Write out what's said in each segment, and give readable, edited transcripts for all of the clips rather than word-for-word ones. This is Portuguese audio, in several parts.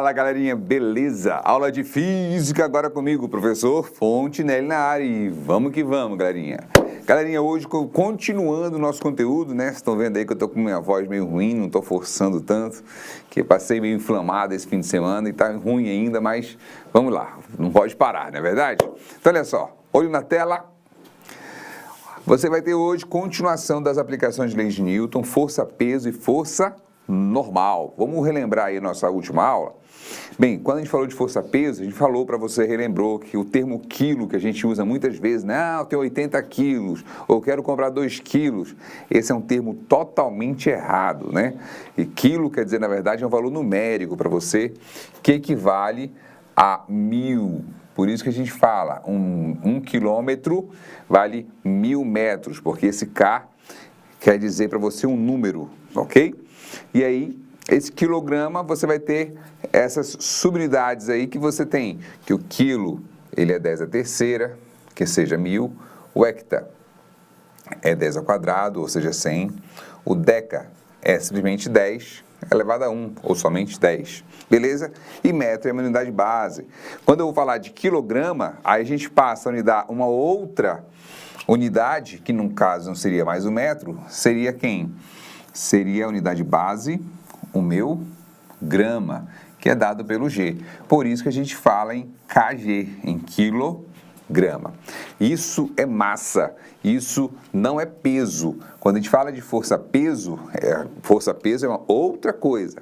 Fala, galerinha, beleza? Aula de Física agora comigo, professor Fontinelli na área, e vamos que vamos, galerinha. Galerinha, hoje continuando o nosso conteúdo, né? Vocês estão vendo aí que eu tô com minha voz meio ruim, não tô forçando tanto, que passei meio inflamado esse fim de semana e tá ruim ainda, mas vamos lá, não pode parar, não é verdade? Então, olha só, olho na tela. Você vai ter hoje continuação das aplicações de leis de Newton, força, peso e força normal. Vamos relembrar aí a nossa última aula? Bem, quando a gente falou de força-peso, a gente falou para você, relembrou que o termo quilo, que a gente usa muitas vezes, não, eu tenho 80 quilos, ou quero comprar 2 quilos, esse é um termo totalmente errado, né? E quilo quer dizer, na verdade, é um valor numérico para você, que equivale a 1000. Por isso que a gente fala, um quilômetro vale 1000 metros, porque esse K quer dizer para você um número, ok? E aí, esse quilograma, você vai ter essas subunidades aí que você tem, que o quilo, ele é 10 à terceira, que seja 1000, o hecta é 10 ao quadrado, ou seja, 100, o deca é simplesmente 10 elevado a 1, ou somente 10, beleza? E metro é uma unidade base. Quando eu vou falar de quilograma, aí a gente passa a unidade, uma outra unidade, que no caso não seria mais o metro, seria quem? Seria a unidade base, o meu grama, que é dado pelo G. Por isso que a gente fala em kg, em quilograma. Isso é massa, isso não é peso. Quando a gente fala de força-peso é uma outra coisa.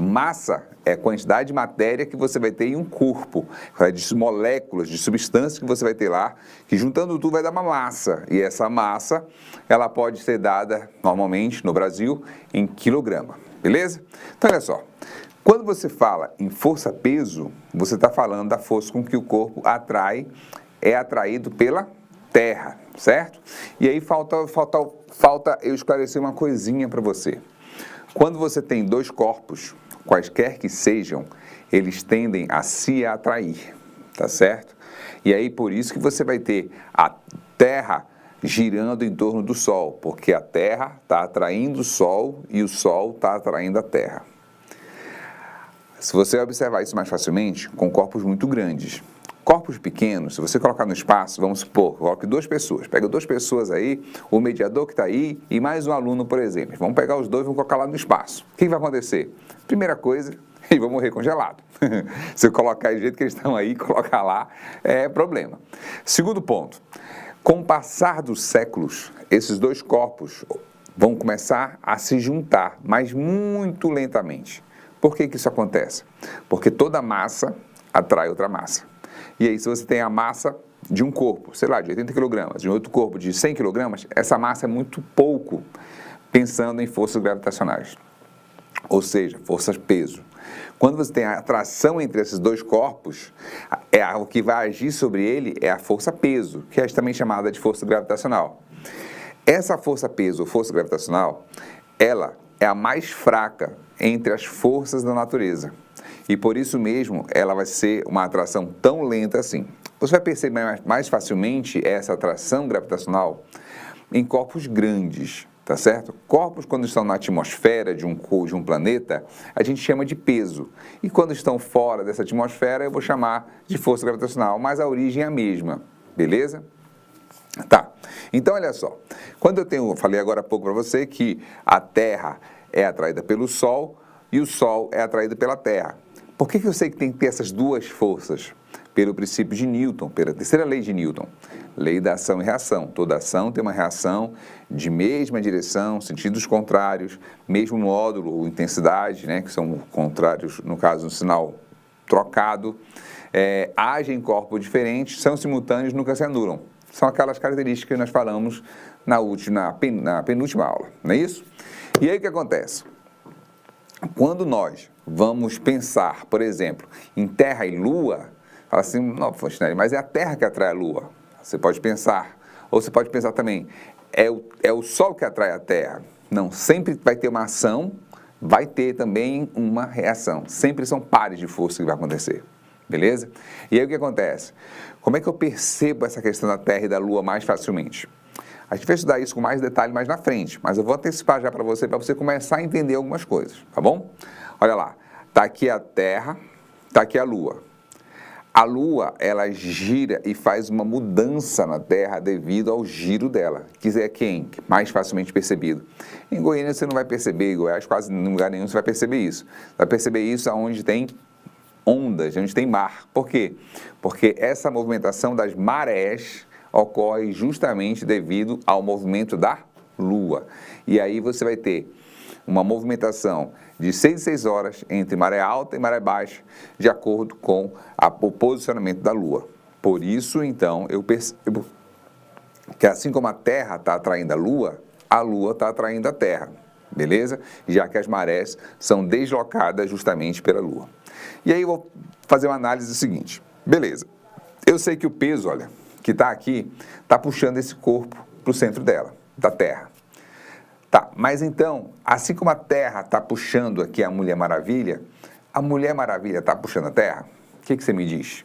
Massa é a quantidade de matéria que você vai ter em um corpo, de moléculas, de substâncias que você vai ter lá, que juntando tudo vai dar uma massa. E essa massa, ela pode ser dada, normalmente, no Brasil, em quilograma. Beleza? Então, olha só. Quando você fala em força-peso, você está falando da força com que o corpo é atraído pela Terra, certo? E aí falta eu esclarecer uma coisinha para você. Quando você tem dois corpos, quaisquer que sejam, eles tendem a se atrair, tá certo? E aí por isso que você vai ter a Terra girando em torno do Sol, porque a Terra está atraindo o Sol e o Sol está atraindo a Terra. Se você observar isso mais facilmente, com corpos muito grandes. Corpos pequenos, se você colocar no espaço, vamos supor, coloque 2 pessoas. Pega 2 pessoas aí, o mediador que está aí e mais um aluno, por exemplo. Vamos pegar os dois e vamos colocar lá no espaço. O que vai acontecer? Primeira coisa, eles vão morrer congelado. Se eu colocar do jeito que eles estão aí, colocar lá, é problema. Segundo ponto, com o passar dos séculos, esses 2 corpos vão começar a se juntar, mas muito lentamente. Por que isso acontece? Porque toda massa atrai outra massa. E aí, se você tem a massa de um corpo, sei lá, de 80 kg, de um outro corpo de 100 kg, essa massa é muito pouco, pensando em forças gravitacionais, ou seja, forças-peso. Quando você tem a atração entre esses 2 corpos, o que vai agir sobre ele é a força-peso, que é também chamada de força gravitacional. Essa força-peso ou força gravitacional, ela é a mais fraca entre as forças da natureza. E por isso mesmo, ela vai ser uma atração tão lenta assim. Você vai perceber mais facilmente essa atração gravitacional em corpos grandes, tá certo? Corpos, quando estão na atmosfera de um planeta, a gente chama de peso. E quando estão fora dessa atmosfera, eu vou chamar de força gravitacional, mas a origem é a mesma, beleza? Tá, então olha só. Quando eu falei agora há pouco para você que a Terra é atraída pelo Sol e o Sol é atraído pela Terra. Por que eu sei que tem que ter essas 2 forças? Pelo princípio de Newton, pela terceira lei de Newton, lei da ação e reação. Toda ação tem uma reação de mesma direção, sentidos contrários, mesmo módulo ou intensidade, né, que são contrários, no caso, um sinal trocado, agem em corpos diferentes, são simultâneos, nunca se anulam. São aquelas características que nós falamos na penúltima aula, não é isso? E aí o que acontece? Quando nós vamos pensar, por exemplo, em Terra e Lua, fala assim, não, Fontinelli, mas é a Terra que atrai a Lua. Você pode pensar, ou você pode pensar também, é o Sol que atrai a Terra. Não, sempre vai ter uma ação, vai ter também uma reação. Sempre são pares de força que vai acontecer, beleza? E aí o que acontece? Como é que eu percebo essa questão da Terra e da Lua mais facilmente? A gente vai estudar isso com mais detalhe mais na frente, mas eu vou antecipar já para você começar a entender algumas coisas, tá bom? Olha lá, tá aqui a Terra, Está aqui a Lua. A Lua, ela gira e faz uma mudança na Terra devido ao giro dela. Que é quem? Mais facilmente percebido. Em Goiânia você não vai perceber, em Goiás quase em lugar nenhum você vai perceber isso. Vai perceber isso onde tem ondas, onde tem mar. Por quê? Porque essa movimentação das marés ocorre justamente devido ao movimento da Lua. E aí você vai ter uma movimentação de 6 em 6 horas entre maré alta e maré baixa, de acordo com o posicionamento da Lua. Por isso, então, eu percebo que assim como a Terra está atraindo a Lua está atraindo a Terra, beleza? Já que as marés são deslocadas justamente pela Lua. E aí eu vou fazer uma análise seguinte. Beleza, eu sei que o peso, olha, que está aqui, está puxando esse corpo para o centro dela, da Terra. Tá, mas então, assim como a Terra está puxando aqui a Mulher Maravilha está puxando a Terra? O que você me diz?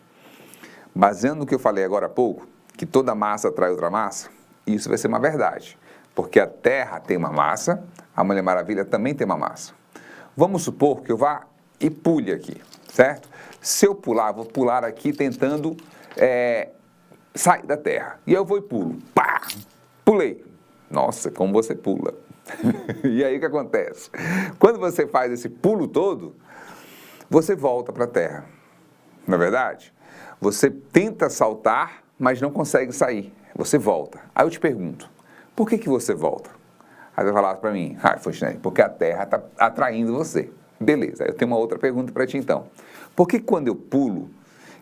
Baseando no que eu falei agora há pouco, que toda massa atrai outra massa, isso vai ser uma verdade. Porque a Terra tem uma massa, a Mulher Maravilha também tem uma massa. Vamos supor que eu vá e pule aqui, certo? Se eu pular, vou pular aqui tentando sair da Terra. E eu vou e pulo. Pá! Pulei. Nossa, como você pula. E aí o que acontece? Quando você faz esse pulo todo, você volta para a Terra. Não é verdade? Você tenta saltar, mas não consegue sair. Você volta. Aí eu te pergunto, por que você volta? Aí vai falar para mim, Fontenelle, porque a Terra está atraindo você. Beleza, eu tenho uma outra pergunta para ti então. Por que quando eu pulo,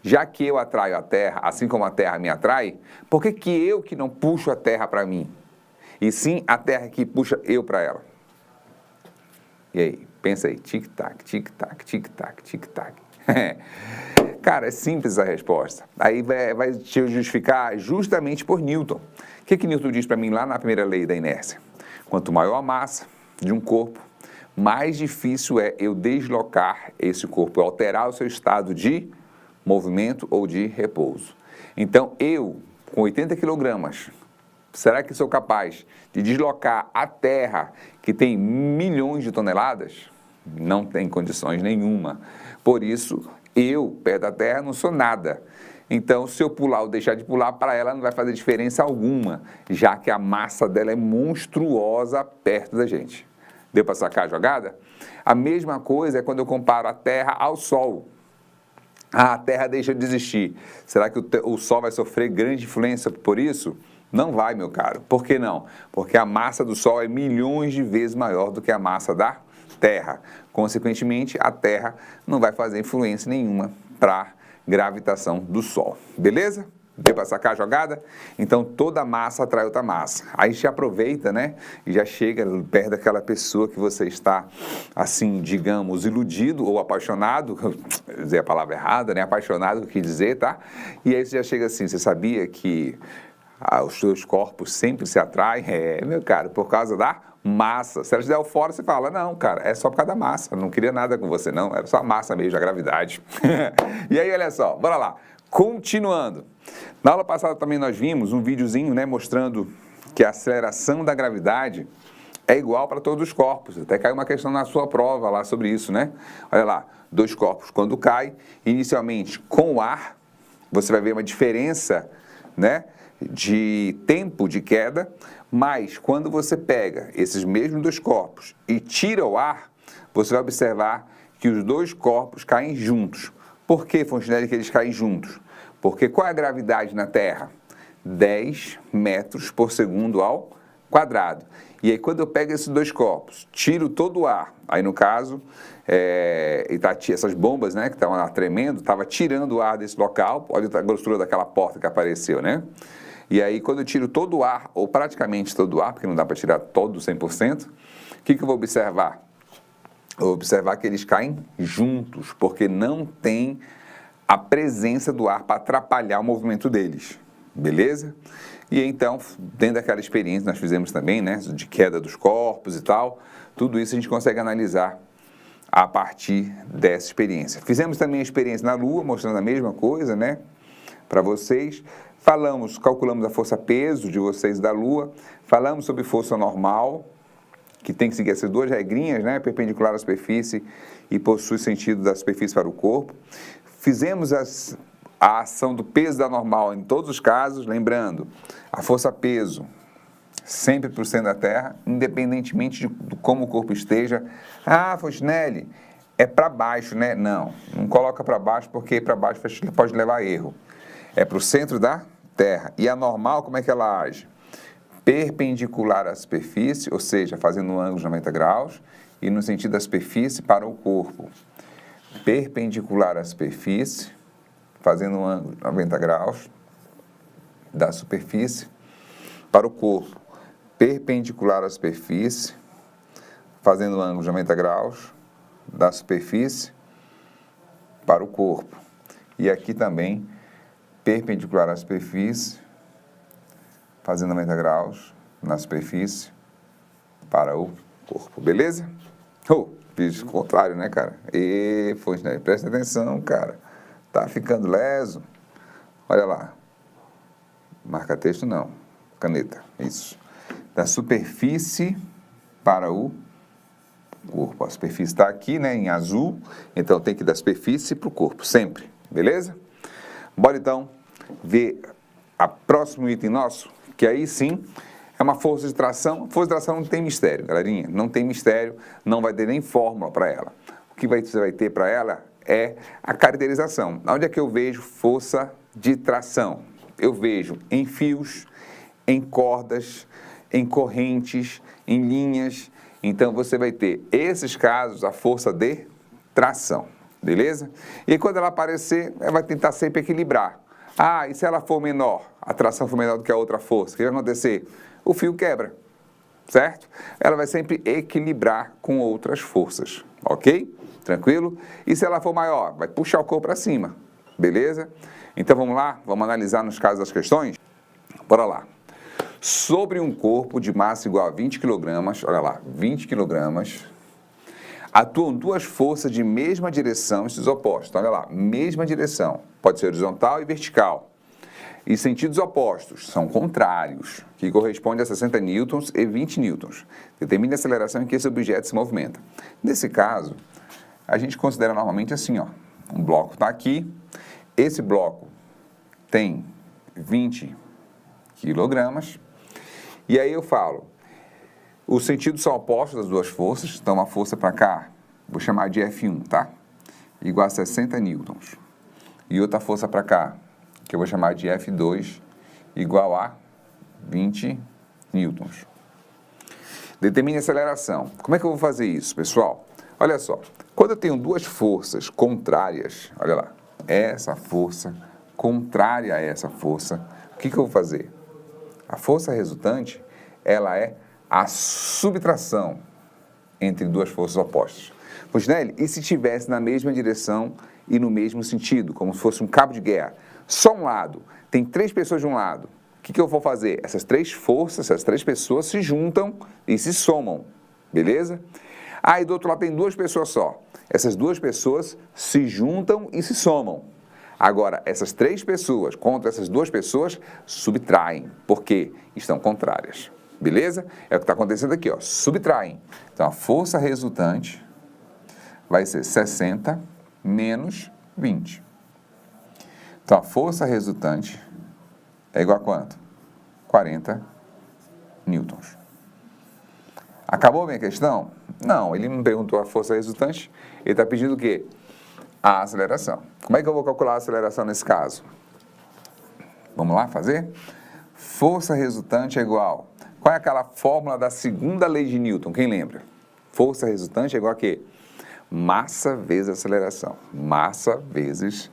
já que eu atraio a Terra, assim como a Terra me atrai, por que eu que não puxo a Terra para mim? E sim a Terra que puxa eu para ela. E aí, pensa aí, tic-tac, tic-tac, tic-tac, tic-tac. Cara, é simples a resposta. Aí vai te justificar justamente por Newton. O que Newton diz para mim lá na primeira lei da inércia? Quanto maior a massa de um corpo, mais difícil é eu deslocar esse corpo, alterar o seu estado de movimento ou de repouso. Então, eu, com 80 quilogramas, será que sou capaz de deslocar a Terra, que tem milhões de toneladas? Não tem condições nenhuma. Por isso, eu, perto da Terra, não sou nada. Então, se eu pular ou deixar de pular, para ela não vai fazer diferença alguma, já que a massa dela é monstruosa perto da gente. Deu para sacar a jogada? A mesma coisa é quando eu comparo a Terra ao Sol. A Terra deixa de existir. Será que o Sol vai sofrer grande influência por isso? Não vai, meu caro. Por que não? Porque a massa do Sol é milhões de vezes maior do que a massa da Terra. Consequentemente, a Terra não vai fazer influência nenhuma para a gravitação do Sol. Beleza? Deu para sacar a jogada? Então, toda massa atrai outra massa. Aí se aproveita, né? E já chega perto daquela pessoa que você está, assim, digamos, iludido ou apaixonado. Vou dizer a palavra errada, né? Apaixonado, quer dizer, tá? E aí você já chega assim, você sabia que os seus corpos sempre se atraem? Meu caro, por causa da massa. Se ela te der o fora, você fala, não, cara, é só por causa da massa. Eu não queria nada com você, não. Era só a massa mesmo, a gravidade. E aí, olha só, bora lá. Continuando. Na aula passada também nós vimos um videozinho, né, mostrando que a aceleração da gravidade é igual para todos os corpos. Até caiu uma questão na sua prova lá sobre isso, né? Olha lá, dois corpos quando caem, inicialmente com o ar, você vai ver uma diferença, né, de tempo de queda, mas quando você pega esses mesmos dois corpos e tira o ar, você vai observar que os dois corpos caem juntos. Por que, Fontenelle, que eles caem juntos? Porque qual é a gravidade na Terra? 10 metros por segundo ao quadrado. E aí quando eu pego esses dois corpos, tiro todo o ar, aí no caso, essas bombas, né, que estavam lá tremendo, estava tirando o ar desse local, olha a grossura daquela porta que apareceu, né? E aí quando eu tiro todo o ar, ou praticamente todo o ar, porque não dá para tirar todo 100%, o que eu vou observar? Eu vou observar que eles caem juntos, porque não tem a presença do ar para atrapalhar o movimento deles, beleza? E então, dentro daquela experiência que nós fizemos também, né, de queda dos corpos e tal, tudo isso a gente consegue analisar a partir dessa experiência. Fizemos também a experiência na Lua, mostrando a mesma coisa, né, para vocês. Calculamos a força-peso de vocês da Lua, falamos sobre força normal, que tem que seguir essas duas regrinhas, né, perpendicular à superfície e possui sentido da superfície para o corpo. Fizemos a ação do peso da normal em todos os casos, lembrando, a força-peso sempre para o centro da Terra, independentemente de como o corpo esteja. Ah, Fontinelli, é para baixo, né? Não coloca para baixo, porque para baixo pode levar a erro. É para o centro da Terra. E a normal, como é que ela age? Perpendicular à superfície, ou seja, fazendo um ângulo de 90 graus, e no sentido da superfície para o corpo. Perpendicular à superfície, fazendo um ângulo de 90 graus, da superfície para o corpo. Perpendicular à superfície, fazendo um ângulo de 90 graus, da superfície para o corpo. E aqui também, perpendicular à superfície, fazendo 90 graus na superfície para o corpo. Beleza? Fiz o contrário, né, cara? Fontinelli, presta atenção, cara. Tá ficando leso. Olha lá. Marca texto não. Caneta. Isso. Da superfície para o corpo. A superfície está aqui, né, em azul. Então tem que ir da superfície para o corpo, sempre. Beleza? Bora então ver o próximo item nosso, que aí sim é uma força de tração. Força de tração não tem mistério, galerinha. Não tem mistério, não vai ter nem fórmula para ela. O que você vai ter para ela é a caracterização. Onde é que eu vejo força de tração? Eu vejo em fios, em cordas, em correntes, em linhas. Então você vai ter esses casos, a força de tração, beleza? E quando ela aparecer, ela vai tentar sempre equilibrar. Ah, e se ela for menor, a tração for menor do que a outra força, o que vai acontecer? O fio quebra, certo? Ela vai sempre equilibrar com outras forças, ok? Tranquilo? E se ela for maior, vai puxar o corpo para cima, beleza? Então vamos lá, vamos analisar nos casos das questões? Bora lá. Sobre um corpo de massa igual a 20 kg, olha lá, 20 kg, atuam duas forças de mesma direção em sentidos opostos. Olha lá, mesma direção, pode ser horizontal e vertical. E sentidos opostos, são contrários, que corresponde a 60 newtons e 20 newtons. Determine a aceleração em que esse objeto se movimenta. Nesse caso, a gente considera normalmente assim, ó, um bloco está aqui, esse bloco tem 20 kg, e aí eu falo, os sentidos são opostos das duas forças, então uma força para cá, vou chamar de F1, tá? Igual a 60 newtons. E outra força para cá, que eu vou chamar de F2, igual a 20 newtons. Determine a aceleração. Como é que eu vou fazer isso, pessoal? Olha só, quando eu tenho duas forças contrárias, olha lá, essa força contrária a essa força, o que eu vou fazer? A força resultante, ela é a subtração entre duas forças opostas. Fontinelli, e se estivesse na mesma direção e no mesmo sentido, como se fosse um cabo de guerra? Só um lado, tem 3 pessoas de um lado. O que eu vou fazer? Essas 3 forças, essas 3 pessoas se juntam e se somam, beleza? Ah, e do outro lado tem 2 pessoas só. Essas 2 pessoas se juntam e se somam. Agora, essas 3 pessoas contra essas 2 pessoas subtraem, porque estão contrárias. Beleza? É o que está acontecendo aqui, ó. Subtraem. Então, a força resultante vai ser 60 menos 20. Então, a força resultante é igual a quanto? 40 newtons. Acabou a minha questão? Não, ele não perguntou a força resultante, ele está pedindo o quê? A aceleração. Como é que eu vou calcular a aceleração nesse caso? Vamos lá fazer? Força resultante é igual. Qual é aquela fórmula da segunda lei de Newton? Quem lembra? Força resultante é igual a quê? Massa vezes aceleração. Massa vezes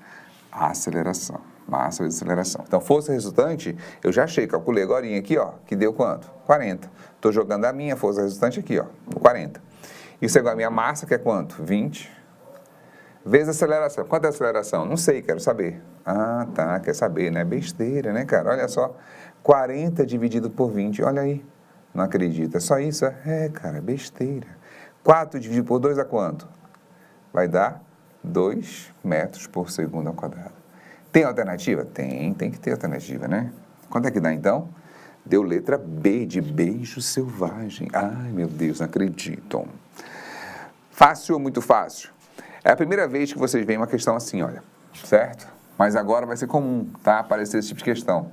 aceleração. Massa vezes aceleração. Então, força resultante, eu já achei, calculei agora aqui, ó, que deu quanto? 40. Estou jogando a minha força resultante aqui, ó, 40. Isso é igual a minha massa, que é quanto? 20. Vezes a aceleração. Quanto é a aceleração? Não sei, quero saber. Ah, tá, quer saber, né? Besteira, né, cara? Olha só, 40 dividido por 20, olha aí. Não acredita, só isso? É, cara, besteira. 4 dividido por 2 dá quanto? Vai dar 2 metros por segundo ao quadrado. Tem alternativa? Tem que ter alternativa, né? Quanto é que dá, então? Deu letra B, de beijo selvagem. Ai, meu Deus, não acreditam. Fácil ou muito fácil? É a primeira vez que vocês veem uma questão assim, olha. certo? Mas agora vai ser comum, tá? Aparecer esse tipo de questão,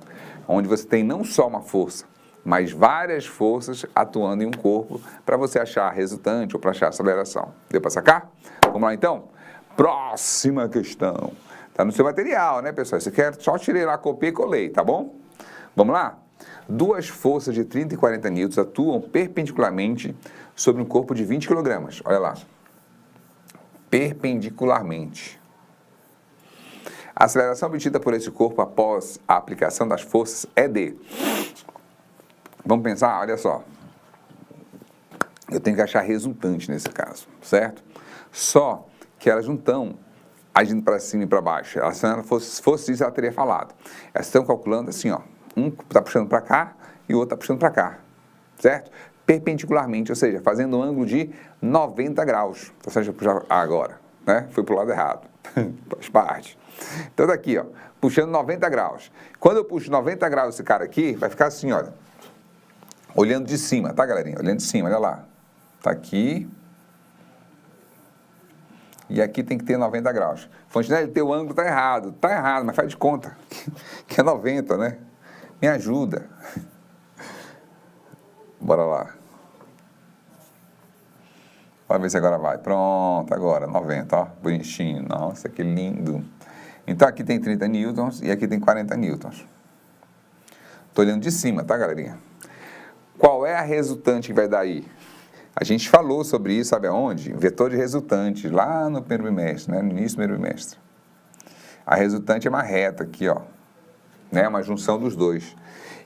onde você tem não só uma força, mas várias forças atuando em um corpo para você achar a resultante ou para achar a aceleração. Deu para sacar? Vamos lá então? Próxima questão. Tá no seu material, né, pessoal? Você quer só tirei lá, copiei e colei, tá bom? Vamos lá? Duas forças de 30 e 40 newtons atuam perpendicularmente sobre um corpo de 20 kg. Olha lá. Perpendicularmente. A aceleração obtida por esse corpo após a aplicação das forças é de... Vamos pensar, olha só. Eu tenho que achar resultante nesse caso, certo? Só que elas não estão agindo para cima e para baixo. Se ela fosse isso, ela teria falado. Elas estão calculando assim, ó. Um está puxando para cá e o outro está puxando para cá, certo? Perpendicularmente, ou seja, fazendo um ângulo de 90 graus. Ou seja, puxar agora, né? Fui para o lado errado. Faz parte. Então, daqui, ó, puxando 90 graus. Quando eu puxo 90 graus esse cara aqui, vai ficar assim, olha. Olhando de cima, tá, galerinha? Olhando de cima, olha lá. Tá aqui. E aqui tem que ter 90 graus. Fontenelle, teu ângulo tá errado. Tá errado, mas faz de conta. Que é 90, né? Me ajuda. Bora lá. Vamos ver se agora vai. Pronto, agora, 90, ó. Bonitinho. Nossa, que lindo. Então aqui tem 30 newtons e aqui tem 40 newtons. Tô olhando de cima, tá, galerinha? Qual é a resultante que vai dar aí? A gente falou sobre isso, sabe aonde? Vetor de resultante, lá no primeiro bimestre, né? No início do primeiro bimestre. A resultante é uma reta aqui, ó. Né? Uma junção dos dois.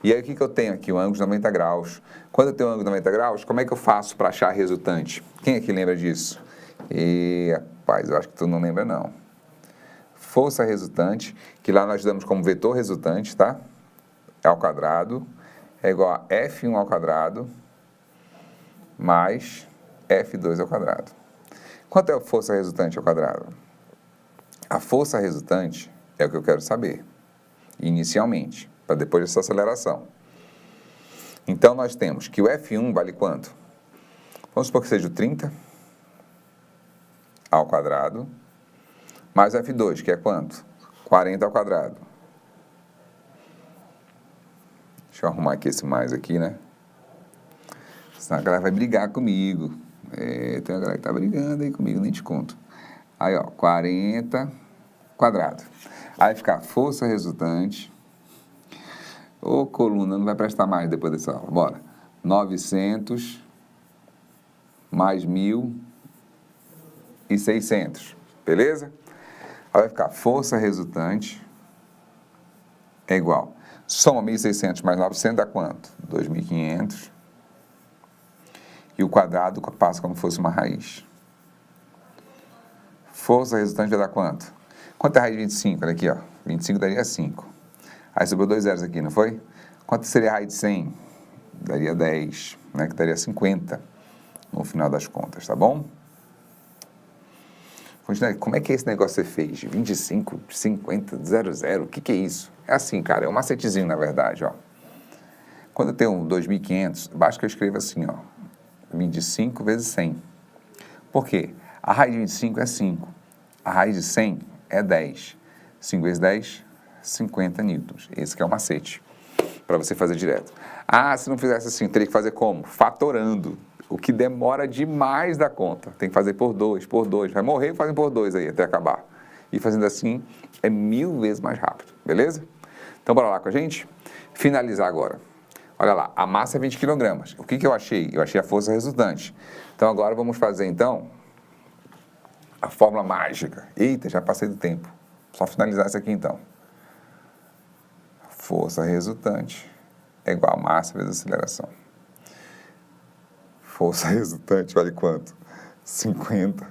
E aí o que eu tenho aqui? O ângulo de 90 graus. Quando eu tenho um ângulo de 90 graus, como é que eu faço para achar a resultante? Quem aqui lembra disso? Rapaz, eu acho que tu não lembra, não. Força resultante, que lá nós damos como vetor resultante, tá? Ao quadrado, é igual a F1 ao quadrado, mais F2 ao quadrado. Quanto é a força resultante ao quadrado? A força resultante é o que eu quero saber, inicialmente, para depois dessa aceleração. Então, nós temos que o F1 vale quanto? Vamos supor que seja o 30 ao quadrado, mais o F2, que é quanto? 40 ao quadrado. Deixa eu arrumar aqui esse mais aqui, né? Senão a galera vai brigar comigo. Tem uma galera que tá brigando aí comigo, nem te conto. Aí, ó, 40 quadrado. Aí fica força resultante. Ô, coluna, não vai prestar mais depois dessa aula. Bora. 900 mais 1.600. Beleza? Aí vai ficar força resultante é igual. Soma 1.600 mais 900 dá quanto? 2.500. E o quadrado passa como se fosse uma raiz. Força resultante vai dar quanto? Quanto é a raiz de 25? Olha aqui, ó. 25 daria 5. Aí sobrou 2 zeros aqui, não foi? Quanto seria a raiz de 100? Daria 10, né? Que daria 50 no final das contas, tá bom? Como é que esse negócio você fez? 25, 50, 00, o que é isso? É assim, cara, é um macetezinho, na verdade, ó. Quando eu tenho 2.500, basta que eu escreva assim, ó. 25 vezes 100. Por quê? A raiz de 25 é 5. A raiz de 100 é 10. 5 vezes 10, 50 newtons. Esse que é o macete, para você fazer direto. Ah, se não fizesse assim, teria que fazer como? Fatorando. O que demora demais da conta. Tem que fazer por 2, por 2. Vai morrer fazendo por 2 aí, até acabar. E fazendo assim, é 1000 vezes mais rápido. Beleza? Então, bora lá com a gente? Finalizar agora. Olha lá, a massa é 20 kg. O que eu achei? Eu achei a força resultante. Então, agora vamos fazer, então, a fórmula mágica. Eita, já passei do tempo. Só finalizar isso aqui, então. Força resultante é igual a massa vezes aceleração. Força resultante vale quanto? 50.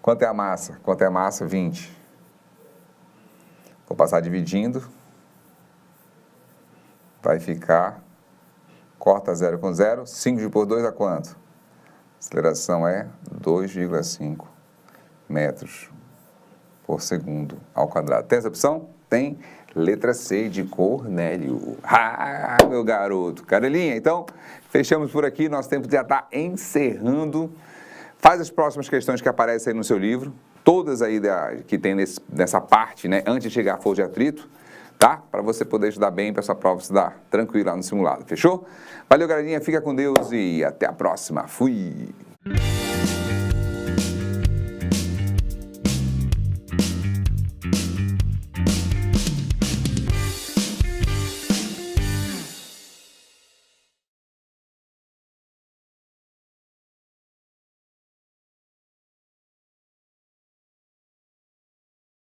Quanto é a massa? Quanto é a massa? 20. Vou passar dividindo. Vai ficar... Corta 0 com 0. 5 por 2 dá quanto? A aceleração é 2,5 metros por segundo ao quadrado. Tem essa opção? Tem. Letra C de Cornélio. Ah, meu garoto. Carelinha, então, fechamos por aqui. Nosso tempo já está encerrando. Faz as próximas questões que aparecem aí no seu livro, todas aí que tem nessa parte, né, antes de chegar a força de atrito, tá? Para você poder estudar bem para essa prova estudar tranquilo lá no simulado, fechou? Valeu, galerinha, fica com Deus e até a próxima. Fui!